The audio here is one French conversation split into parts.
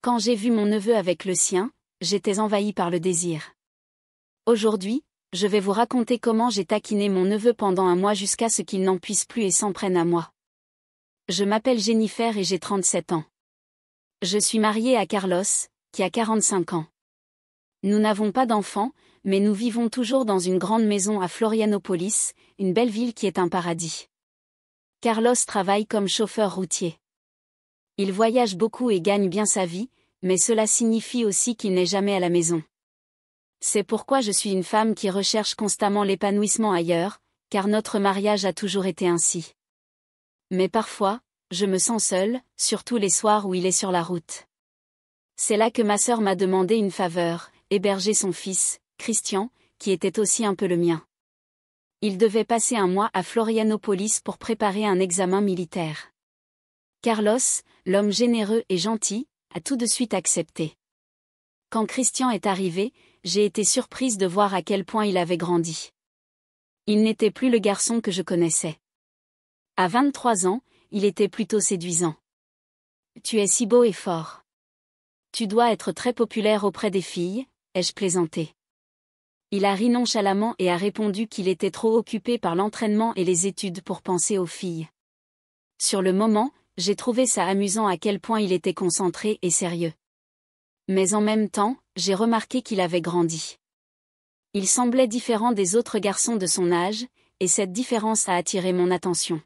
Quand j'ai vu mon neveu avec le sien, j'étais envahie par le désir. Aujourd'hui, je vais vous raconter comment j'ai taquiné mon neveu pendant un mois jusqu'à ce qu'il n'en puisse plus et s'en prenne à moi. Je m'appelle Jennifer et j'ai 37 ans. Je suis mariée à Carlos, qui a 45 ans. Nous n'avons pas d'enfants, mais nous vivons toujours dans une grande maison à Florianopolis, une belle ville qui est un paradis. Carlos travaille comme chauffeur routier. Il voyage beaucoup et gagne bien sa vie, mais cela signifie aussi qu'il n'est jamais à la maison. C'est pourquoi je suis une femme qui recherche constamment l'épanouissement ailleurs, car notre mariage a toujours été ainsi. Mais parfois, je me sens seule, surtout les soirs où il est sur la route. C'est là que ma sœur m'a demandé une faveur, héberger son fils, Christian, qui était aussi un peu le mien. Il devait passer un mois à Florianopolis pour préparer un examen militaire. Carlos, l'homme généreux et gentil, a tout de suite accepté. Quand Christian est arrivé, j'ai été surprise de voir à quel point il avait grandi. Il n'était plus le garçon que je connaissais. À 23 ans, il était plutôt séduisant. « Tu es si beau et fort. Tu dois être très populaire auprès des filles », ai-je plaisanté. Il a ri nonchalamment et a répondu qu'il était trop occupé par l'entraînement et les études pour penser aux filles. Sur le moment, j'ai trouvé ça amusant à quel point il était concentré et sérieux. Mais en même temps, j'ai remarqué qu'il avait grandi. Il semblait différent des autres garçons de son âge, et cette différence a attiré mon attention.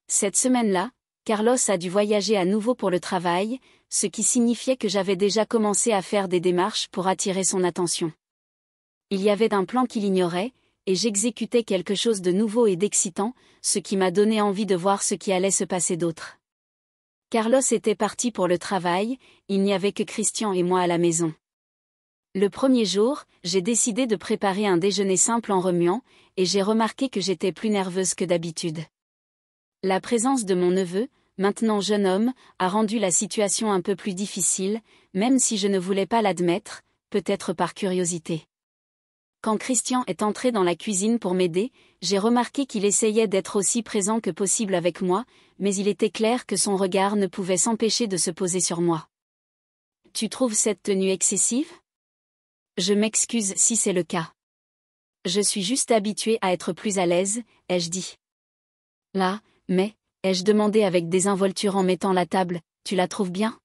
Cette semaine-là, Carlos a dû voyager à nouveau pour le travail, ce qui signifiait que j'avais déjà commencé à faire des démarches pour attirer son attention. Il y avait un plan qu'il ignorait, et j'exécutais quelque chose de nouveau et d'excitant, ce qui m'a donné envie de voir ce qui allait se passer d'autre. Carlos était parti pour le travail, il n'y avait que Christian et moi à la maison. Le premier jour, j'ai décidé de préparer un déjeuner simple en remuant, et j'ai remarqué que j'étais plus nerveuse que d'habitude. La présence de mon neveu, maintenant jeune homme, a rendu la situation un peu plus difficile, même si je ne voulais pas l'admettre, peut-être par curiosité. Quand Christian est entré dans la cuisine pour m'aider, j'ai remarqué qu'il essayait d'être aussi présent que possible avec moi, mais il était clair que son regard ne pouvait s'empêcher de se poser sur moi. « Tu trouves cette tenue excessive ? » Je m'excuse si c'est le cas. Je suis juste habituée à être plus à l'aise, ai-je dit. Là, mais, ai-je demandé avec désinvolture en mettant la table, tu la trouves bien ?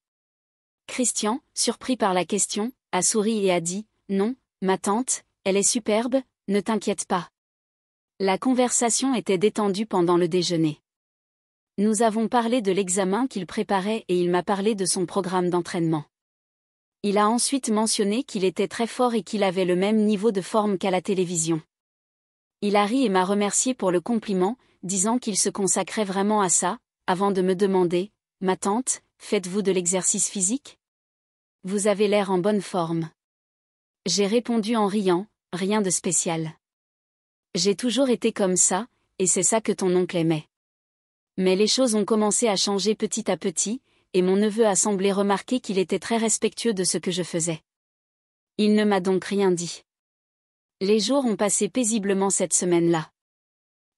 Christian, surpris par la question, a souri et a dit, non, ma tante, elle est superbe, ne t'inquiète pas. La conversation était détendue pendant le déjeuner. Nous avons parlé de l'examen qu'il préparait et il m'a parlé de son programme d'entraînement. Il a ensuite mentionné qu'il était très fort et qu'il avait le même niveau de forme qu'à la télévision. Il a ri et m'a remercié pour le compliment, disant qu'il se consacrait vraiment à ça, avant de me demander, « Ma tante, faites-vous de l'exercice physique ? Vous avez l'air en bonne forme. » J'ai répondu en riant, « Rien de spécial. J'ai toujours été comme ça, et c'est ça que ton oncle aimait. » Mais les choses ont commencé à changer petit à petit, et mon neveu a semblé remarquer qu'il était très respectueux de ce que je faisais. Il ne m'a donc rien dit. Les jours ont passé paisiblement cette semaine-là.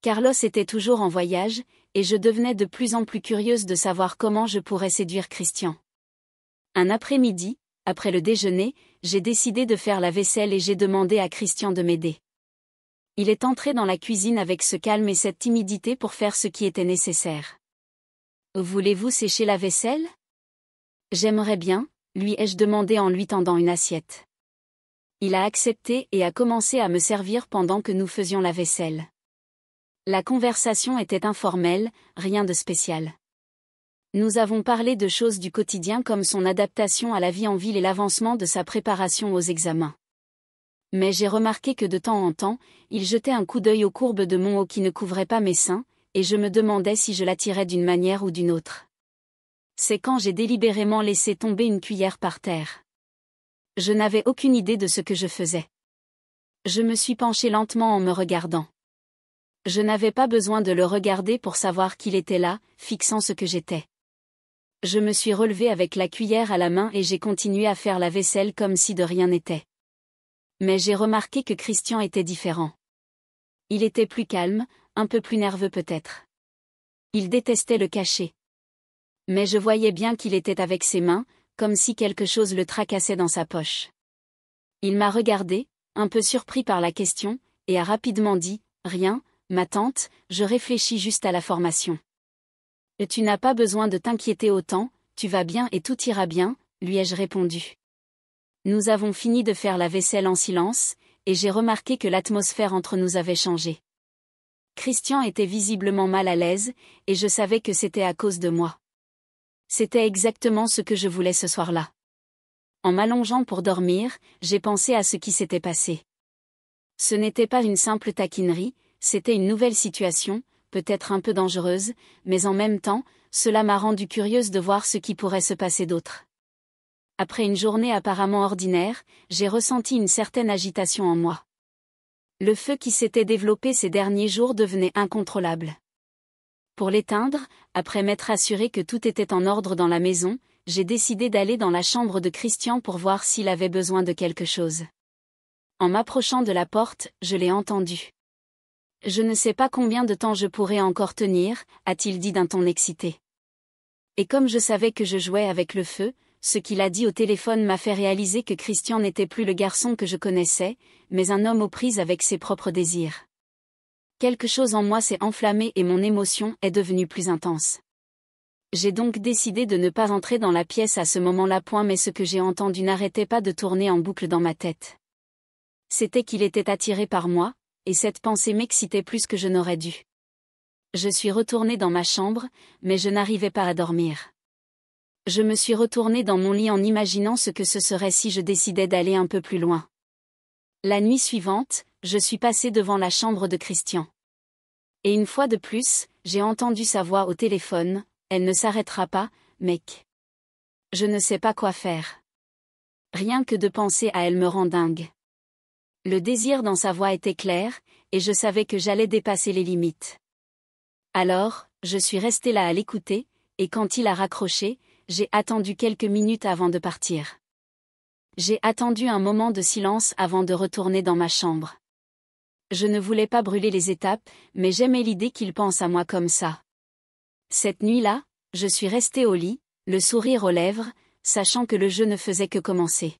Carlos était toujours en voyage, et je devenais de plus en plus curieuse de savoir comment je pourrais séduire Christian. Un après-midi, après le déjeuner, j'ai décidé de faire la vaisselle et j'ai demandé à Christian de m'aider. Il est entré dans la cuisine avec ce calme et cette timidité pour faire ce qui était nécessaire. « Voulez-vous sécher la vaisselle ? » « J'aimerais bien, lui ai-je demandé en lui tendant une assiette. Il a accepté et a commencé à me servir pendant que nous faisions la vaisselle. La conversation était informelle, rien de spécial. Nous avons parlé de choses du quotidien comme son adaptation à la vie en ville et l'avancement de sa préparation aux examens. Mais j'ai remarqué que de temps en temps, il jetait un coup d'œil aux courbes de mon haut qui ne couvraient pas mes seins, et je me demandais si je l'attirais d'une manière ou d'une autre. C'est quand j'ai délibérément laissé tomber une cuillère par terre. Je n'avais aucune idée de ce que je faisais. Je me suis penchée lentement en me regardant. Je n'avais pas besoin de le regarder pour savoir qu'il était là, fixant ce que j'étais. Je me suis relevée avec la cuillère à la main et j'ai continué à faire la vaisselle comme si de rien n'était. Mais j'ai remarqué que Christian était différent. Il était plus calme, un peu plus nerveux peut-être. Il détestait le cacher. Mais je voyais bien qu'il était avec ses mains, comme si quelque chose le tracassait dans sa poche. Il m'a regardé, un peu surpris par la question, et a rapidement dit « Rien, ma tante, je réfléchis juste à la formation. » « Tu n'as pas besoin de t'inquiéter autant, tu vas bien et tout ira bien, » lui ai-je répondu. Nous avons fini de faire la vaisselle en silence, et j'ai remarqué que l'atmosphère entre nous avait changé. Christian était visiblement mal à l'aise, et je savais que c'était à cause de moi. C'était exactement ce que je voulais ce soir-là. En m'allongeant pour dormir, j'ai pensé à ce qui s'était passé. Ce n'était pas une simple taquinerie, c'était une nouvelle situation, peut-être un peu dangereuse, mais en même temps, cela m'a rendue curieuse de voir ce qui pourrait se passer d'autre. Après une journée apparemment ordinaire, j'ai ressenti une certaine agitation en moi. Le feu qui s'était développé ces derniers jours devenait incontrôlable. Pour l'éteindre, après m'être assuré que tout était en ordre dans la maison, j'ai décidé d'aller dans la chambre de Christian pour voir s'il avait besoin de quelque chose. En m'approchant de la porte, je l'ai entendu. « Je ne sais pas combien de temps je pourrai encore tenir », a-t-il dit d'un ton excité. Et comme je savais que je jouais avec le feu, ce qu'il a dit au téléphone m'a fait réaliser que Christian n'était plus le garçon que je connaissais, mais un homme aux prises avec ses propres désirs. Quelque chose en moi s'est enflammé et mon émotion est devenue plus intense. J'ai donc décidé de ne pas entrer dans la pièce à ce moment-là, mais ce que j'ai entendu n'arrêtait pas de tourner en boucle dans ma tête. C'était qu'il était attiré par moi, et cette pensée m'excitait plus que je n'aurais dû. Je suis retournée dans ma chambre, mais je n'arrivais pas à dormir. Je me suis retournée dans mon lit en imaginant ce que ce serait si je décidais d'aller un peu plus loin. La nuit suivante, je suis passée devant la chambre de Christian. Et une fois de plus, j'ai entendu sa voix au téléphone, « Elle ne s'arrêtera pas, mec. » Je ne sais pas quoi faire. Rien que de penser à elle me rend dingue. Le désir dans sa voix était clair, et je savais que j'allais dépasser les limites. Alors, je suis restée là à l'écouter, et quand il a raccroché, j'ai attendu quelques minutes avant de partir. J'ai attendu un moment de silence avant de retourner dans ma chambre. Je ne voulais pas brûler les étapes, mais j'aimais l'idée qu'il pense à moi comme ça. Cette nuit-là, je suis restée au lit, le sourire aux lèvres, sachant que le jeu ne faisait que commencer.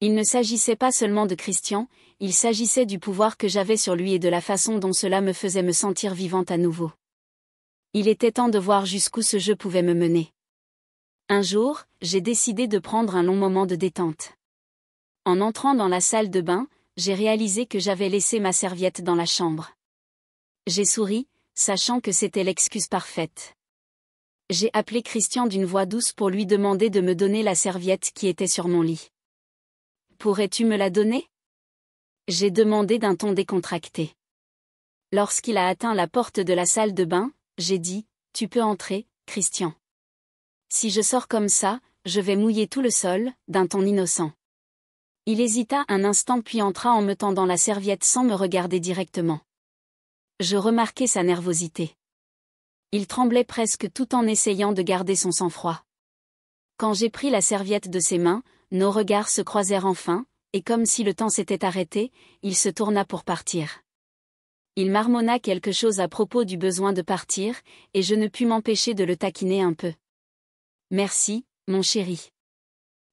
Il ne s'agissait pas seulement de Christian, il s'agissait du pouvoir que j'avais sur lui et de la façon dont cela me faisait me sentir vivante à nouveau. Il était temps de voir jusqu'où ce jeu pouvait me mener. Un jour, j'ai décidé de prendre un long moment de détente. En entrant dans la salle de bain, j'ai réalisé que j'avais laissé ma serviette dans la chambre. J'ai souri, sachant que c'était l'excuse parfaite. J'ai appelé Christian d'une voix douce pour lui demander de me donner la serviette qui était sur mon lit. « Pourrais-tu me la donner ?» J'ai demandé d'un ton décontracté. Lorsqu'il a atteint la porte de la salle de bain, j'ai dit « Tu peux entrer, Christian. » Si je sors comme ça, je vais mouiller tout le sol, d'un ton innocent. Il hésita un instant puis entra en me tendant la serviette sans me regarder directement. Je remarquai sa nervosité. Il tremblait presque tout en essayant de garder son sang-froid. Quand j'ai pris la serviette de ses mains, nos regards se croisèrent enfin, et comme si le temps s'était arrêté, il se tourna pour partir. Il marmonna quelque chose à propos du besoin de partir, et je ne pus m'empêcher de le taquiner un peu. « Merci, mon chéri.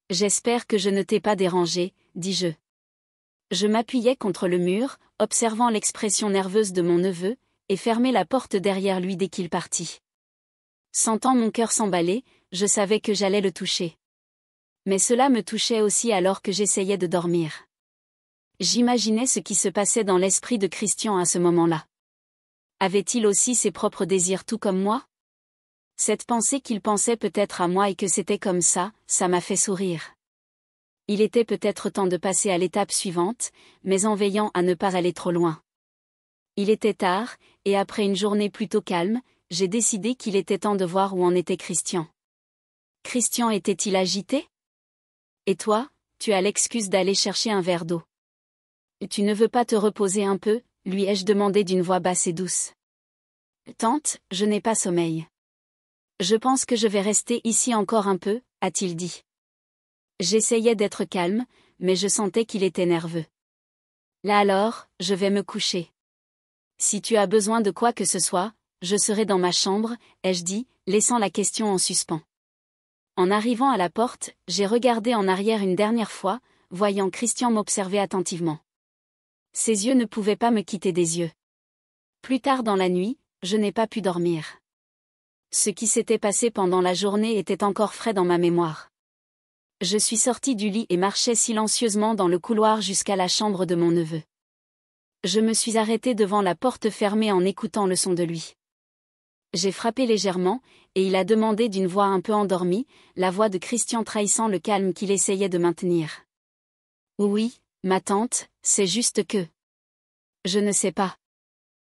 J'espère que je ne t'ai pas dérangé, » dis-je. Je m'appuyais contre le mur, observant l'expression nerveuse de mon neveu, et fermai la porte derrière lui dès qu'il partit. Sentant mon cœur s'emballer, je savais que j'allais le toucher. Mais cela me touchait aussi alors que j'essayais de dormir. J'imaginais ce qui se passait dans l'esprit de Christian à ce moment-là. Avait-il aussi ses propres désirs tout comme moi ? Cette pensée qu'il pensait peut-être à moi et que c'était comme ça m'a fait sourire. Il était peut-être temps de passer à l'étape suivante, mais en veillant à ne pas aller trop loin. Il était tard, et après une journée plutôt calme, j'ai décidé qu'il était temps de voir où en était Christian. Christian était-il agité ? Et toi, tu as l'excuse d'aller chercher un verre d'eau. Tu ne veux pas te reposer un peu, lui ai-je demandé d'une voix basse et douce. Tante, je n'ai pas sommeil. Je pense que je vais rester ici encore un peu, a-t-il dit. J'essayais d'être calme, mais je sentais qu'il était nerveux. Là alors, je vais me coucher. Si tu as besoin de quoi que ce soit, je serai dans ma chambre, ai-je dit, laissant la question en suspens. En arrivant à la porte, j'ai regardé en arrière une dernière fois, voyant Christian m'observer attentivement. Ses yeux ne pouvaient pas me quitter des yeux. Plus tard dans la nuit, je n'ai pas pu dormir. Ce qui s'était passé pendant la journée était encore frais dans ma mémoire. Je suis sortie du lit et marchais silencieusement dans le couloir jusqu'à la chambre de mon neveu. Je me suis arrêtée devant la porte fermée en écoutant le son de lui. J'ai frappé légèrement, et il a demandé d'une voix un peu endormie, la voix de Christian trahissant le calme qu'il essayait de maintenir. Oui, ma tante, c'est juste que... Je ne sais pas.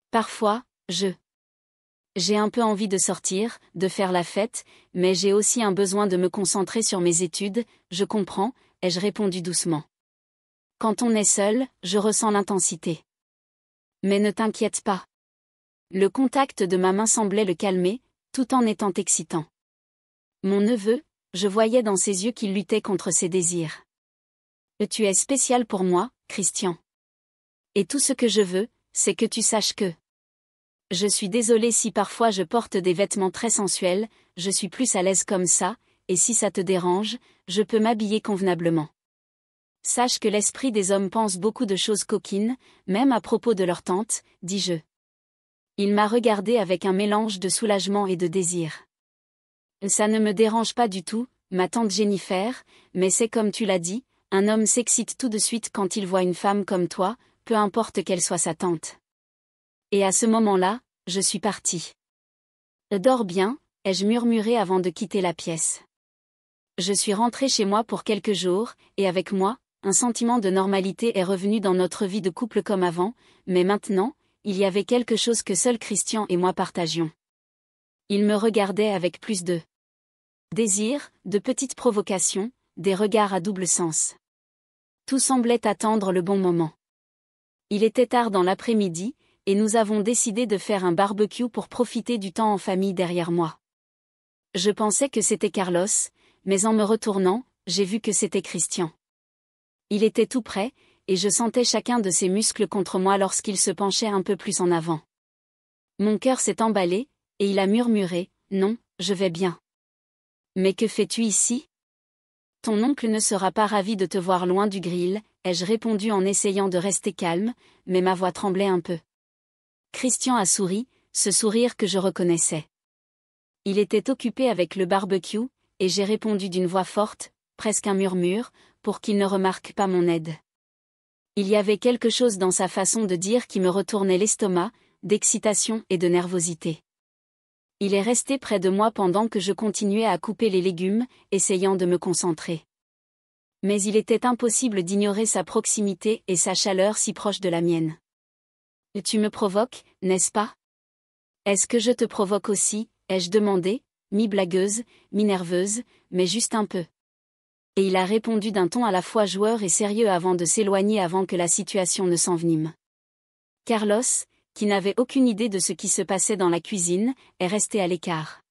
Parfois, j'ai un peu envie de sortir, de faire la fête, mais j'ai aussi un besoin de me concentrer sur mes études, je comprends, ai-je répondu doucement. Quand on est seul, je ressens l'intensité. Mais ne t'inquiète pas. Le contact de ma main semblait le calmer, tout en étant excitant. Mon neveu, je voyais dans ses yeux qu'il luttait contre ses désirs. Tu es spécial pour moi, Christian. Et tout ce que je veux, c'est que tu saches que... Je suis désolée si parfois je porte des vêtements très sensuels, je suis plus à l'aise comme ça, et si ça te dérange, je peux m'habiller convenablement. Sache que l'esprit des hommes pense beaucoup de choses coquines, même à propos de leur tante, dis-je. Il m'a regardé avec un mélange de soulagement et de désir. Ça ne me dérange pas du tout, ma tante Jennifer, mais c'est comme tu l'as dit, un homme s'excite tout de suite quand il voit une femme comme toi, peu importe qu'elle soit sa tante. Et à ce moment-là, je suis partie. Dors bien, ai-je murmuré avant de quitter la pièce. Je suis rentrée chez moi pour quelques jours, et avec moi, un sentiment de normalité est revenu dans notre vie de couple comme avant, mais maintenant, il y avait quelque chose que seul Christian et moi partagions. Il me regardait avec plus de désir, de petites provocations, des regards à double sens. Tout semblait attendre le bon moment. Il était tard dans l'après-midi, et nous avons décidé de faire un barbecue pour profiter du temps en famille derrière moi. Je pensais que c'était Carlos, mais en me retournant, j'ai vu que c'était Christian. Il était tout près, et je sentais chacun de ses muscles contre moi lorsqu'il se penchait un peu plus en avant. Mon cœur s'est emballé, et il a murmuré, « Non, je vais bien. »« Mais que fais-tu ici ? Ton oncle ne sera pas ravi de te voir loin du grill, » ai-je répondu en essayant de rester calme, mais ma voix tremblait un peu. Christian a souri, ce sourire que je reconnaissais. Il était occupé avec le barbecue, et j'ai répondu d'une voix forte, presque un murmure, pour qu'il ne remarque pas mon aide. Il y avait quelque chose dans sa façon de dire qui me retournait l'estomac, d'excitation et de nervosité. Il est resté près de moi pendant que je continuais à couper les légumes, essayant de me concentrer. Mais il était impossible d'ignorer sa proximité et sa chaleur si proche de la mienne. « Tu me provoques, n'est-ce pas ? Est-ce que je te provoque aussi ?» ai-je demandé, mi-blagueuse, mi-nerveuse, mais juste un peu. Et il a répondu d'un ton à la fois joueur et sérieux avant de s'éloigner avant que la situation ne s'envenime. Carlos, qui n'avait aucune idée de ce qui se passait dans la cuisine, est resté à l'écart.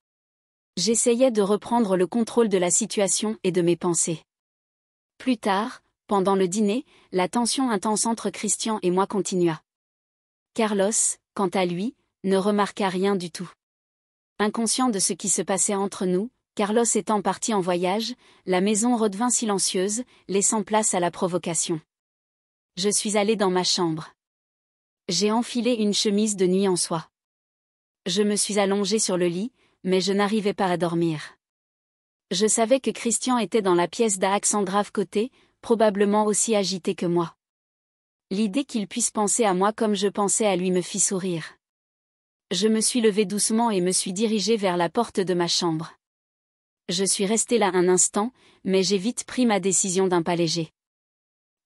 J'essayais de reprendre le contrôle de la situation et de mes pensées. Plus tard, pendant le dîner, la tension intense entre Christian et moi continua. Carlos, quant à lui, ne remarqua rien du tout. Inconscient de ce qui se passait entre nous, Carlos étant parti en voyage, la maison redevint silencieuse, laissant place à la provocation. Je suis allée dans ma chambre. J'ai enfilé une chemise de nuit en soie. Je me suis allongée sur le lit, mais je n'arrivais pas à dormir. Je savais que Christian était dans la pièce d'un accent grave côté, probablement aussi agité que moi. L'idée qu'il puisse penser à moi comme je pensais à lui me fit sourire. Je me suis levée doucement et me suis dirigée vers la porte de ma chambre. Je suis restée là un instant, mais j'ai vite pris ma décision d'un pas léger.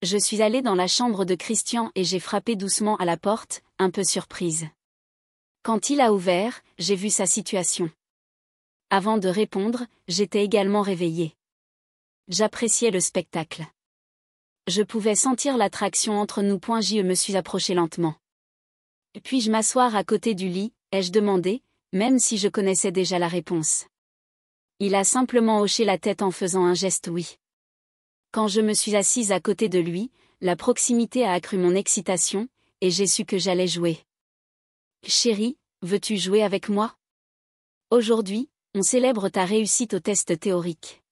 Je suis allée dans la chambre de Christian et j'ai frappé doucement à la porte, un peu surprise. Quand il a ouvert, j'ai vu sa situation. Avant de répondre, j'étais également réveillée. J'appréciais le spectacle. Je pouvais sentir l'attraction entre nous. Je me suis approchée lentement. Puis-je m'asseoir à côté du lit, ai-je demandé, même si je connaissais déjà la réponse. Il a simplement hoché la tête en faisant un geste oui. Quand je me suis assise à côté de lui, la proximité a accru mon excitation, et j'ai su que j'allais jouer. Chérie, veux-tu jouer avec moi ? Aujourd'hui, On célèbre ta réussite au test théorique.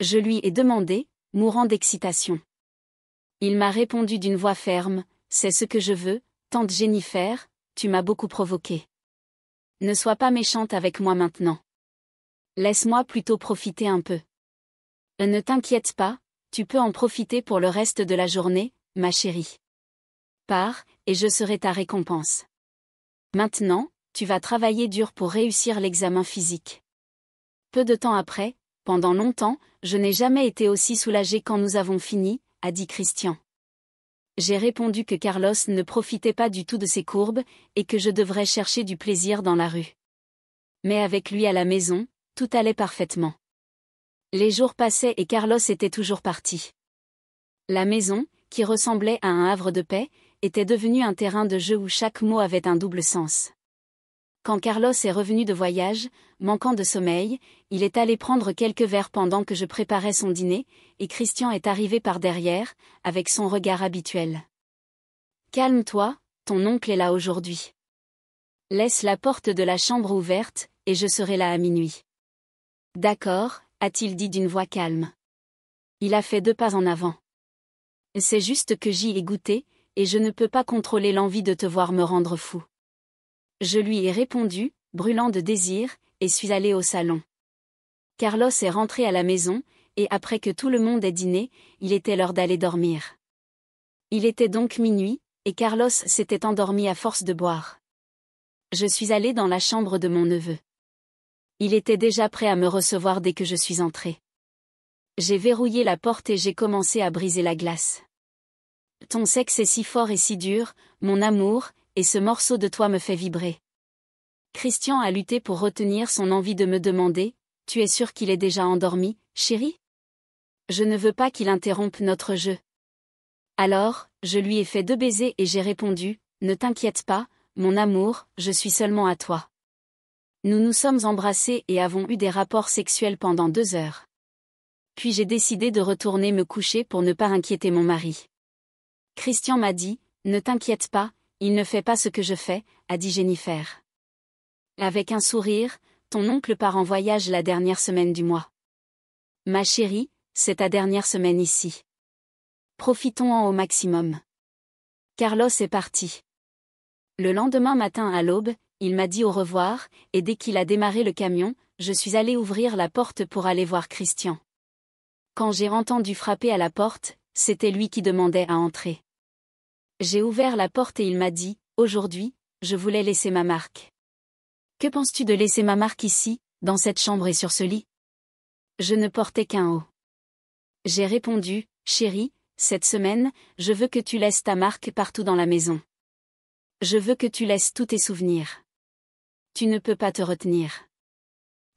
Je lui ai demandé, mourant d'excitation. Il m'a répondu d'une voix ferme, c'est ce que je veux, tante Jennifer, tu m'as beaucoup provoqué. Ne sois pas méchante avec moi maintenant. Laisse-moi plutôt profiter un peu. Ne t'inquiète pas, tu peux en profiter pour le reste de la journée, ma chérie. Pars, et je serai ta récompense. Maintenant, tu vas travailler dur pour réussir l'examen physique. Peu de temps après, pendant longtemps, je n'ai jamais été aussi soulagée quand nous avons fini, a dit Christian. J'ai répondu que Carlos ne profitait pas du tout de ses courbes, et que je devrais chercher du plaisir dans la rue. Mais avec lui à la maison, tout allait parfaitement. Les jours passaient et Carlos était toujours parti. La maison, qui ressemblait à un havre de paix, était devenue un terrain de jeu où chaque mot avait un double sens. Quand Carlos est revenu de voyage, manquant de sommeil, il est allé prendre quelques verres pendant que je préparais son dîner, et Christian est arrivé par derrière, avec son regard habituel. « Calme-toi, ton oncle est là aujourd'hui. Laisse la porte de la chambre ouverte, et je serai là à minuit. » « D'accord, a-t-il dit d'une voix calme. Il a fait 2 pas en avant. « C'est juste que j'y ai goûté, et je ne peux pas contrôler l'envie de te voir me rendre fou. » Je lui ai répondu, brûlant de désir, et suis allé au salon. Carlos est rentré à la maison, et après que tout le monde ait dîné, il était l'heure d'aller dormir. Il était donc minuit, et Carlos s'était endormi à force de boire. Je suis allé dans la chambre de mon neveu. Il était déjà prêt à me recevoir dès que je suis entré. J'ai verrouillé la porte et j'ai commencé à briser la glace. « Ton sexe est si fort et si dur, mon amour, et ce morceau de toi me fait vibrer. » Christian a lutté pour retenir son envie de me demander, « Tu es sûr qu'il est déjà endormi, chérie ? Je ne veux pas qu'il interrompe notre jeu. » Alors, je lui ai fait 2 baisers et j'ai répondu, « Ne t'inquiète pas, mon amour, je suis seulement à toi. » Nous nous sommes embrassés et avons eu des rapports sexuels pendant 2 heures. Puis j'ai décidé de retourner me coucher pour ne pas inquiéter mon mari. Christian m'a dit, « Ne t'inquiète pas, il ne fait pas ce que je fais, » a dit Jennifer. Avec un sourire, ton oncle part en voyage la dernière semaine du mois. Ma chérie, c'est ta dernière semaine ici. Profitons-en au maximum. Carlos est parti. Le lendemain matin à l'aube, il m'a dit au revoir, et dès qu'il a démarré le camion, je suis allé ouvrir la porte pour aller voir Christian. Quand j'ai entendu frapper à la porte, c'était lui qui demandait à entrer. J'ai ouvert la porte et il m'a dit, « Aujourd'hui, je voulais laisser ma marque. » « Que penses-tu de laisser ma marque ici, dans cette chambre et sur ce lit ? » Je ne portais qu'un haut. J'ai répondu, « Chérie, cette semaine, je veux que tu laisses ta marque partout dans la maison. Je veux que tu laisses tous tes souvenirs. Tu ne peux pas te retenir. »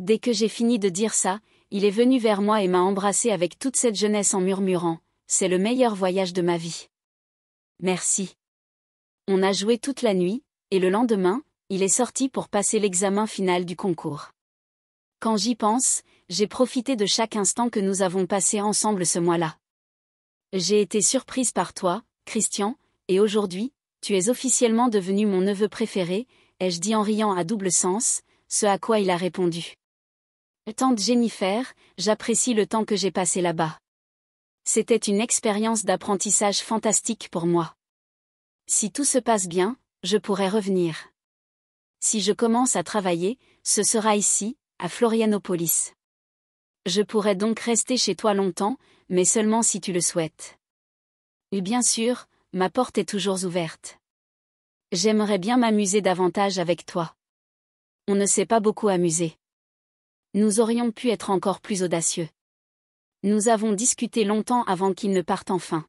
Dès que j'ai fini de dire ça, il est venu vers moi et m'a embrassé avec toute cette jeunesse en murmurant, « C'est le meilleur voyage de ma vie. » Merci. On a joué toute la nuit, et le lendemain, il est sorti pour passer l'examen final du concours. Quand j'y pense, j'ai profité de chaque instant que nous avons passé ensemble ce mois-là. J'ai été surprise par toi, Christian, et aujourd'hui, tu es officiellement devenu mon neveu préféré, ai-je dit en riant à double sens, ce à quoi il a répondu. Tante Jennifer, j'apprécie le temps que j'ai passé là-bas. C'était une expérience d'apprentissage fantastique pour moi. Si tout se passe bien, je pourrai revenir. Si je commence à travailler, ce sera ici, à Florianopolis. Je pourrai donc rester chez toi longtemps, mais seulement si tu le souhaites. Et bien sûr, ma porte est toujours ouverte. J'aimerais bien m'amuser davantage avec toi. On ne s'est pas beaucoup amusé. Nous aurions pu être encore plus audacieux. Nous avons discuté longtemps avant qu'il ne parte enfin.